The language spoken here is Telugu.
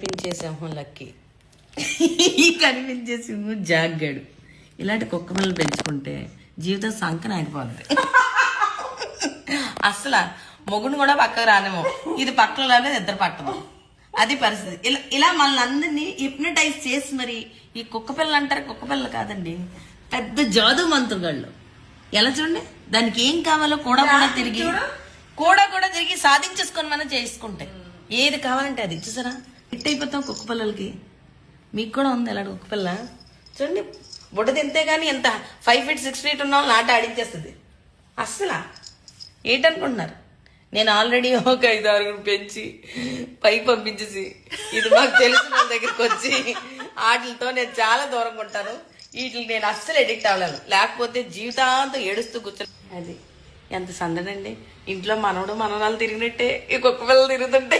కనిపించే సింహం లక్కీ, ఈ కనిపించే సింహం జాగ్గాడు. ఇలాంటి కుక్క పిల్లలు పెంచుకుంటే జీవితం సంకన ఆగిపోతుంది. అసలు మొగుడు కూడా పక్కకు రానేమో, ఇది పక్కన రానే నిద్ర పట్టదు. అది పరిస్థితి. ఇలా ఇలా మనల్ని అందరినీ హిప్నటైజ్ చేసి మరి ఈ కుక్క పిల్లలు అంటారు, కుక్క పిల్లలు కాదండి, పెద్ద జాదు మంత్రుగాళ్ళు. ఎలా చూడండి, దానికి ఏం కావాలో కూడా తిరిగి సాధించేసుకొని మనం చేసుకుంటాయి. ఏది కావాలంటే అది. చూసారా, హిట్ అయిపోతాం కుక్క పిల్లలకి. మీకు కూడా ఉంది ఇలాంటి కుక్క పిల్ల. చూడండి, బుడ్డ తింతే గానీ ఎంత 5 feet 6 feet ఉన్న వాళ్ళని ఆట ఆడించేస్తుంది. అస్సలు ఏంటనుకుంటున్నారు, నేను ఆల్రెడీ ఒక 5-6 పెంచి పైకి పంపించేసి ఇది మాకు తెలిసిన వాళ్ళ దగ్గరికి వచ్చి వాటితో నేను చాలా దూరంగా ఉంటాను. వీటికి నేను అస్సలు ఎడిక్ట్ అవ్వలేను, లేకపోతే జీవితాంతం ఏడుస్తూ కూర్చొని. అది ఎంత సందడండి, ఇంట్లో మనవడు మనవరాలు తిరిగినట్టే ఈ కుక్క పిల్లలు తిరుగుతుంటే.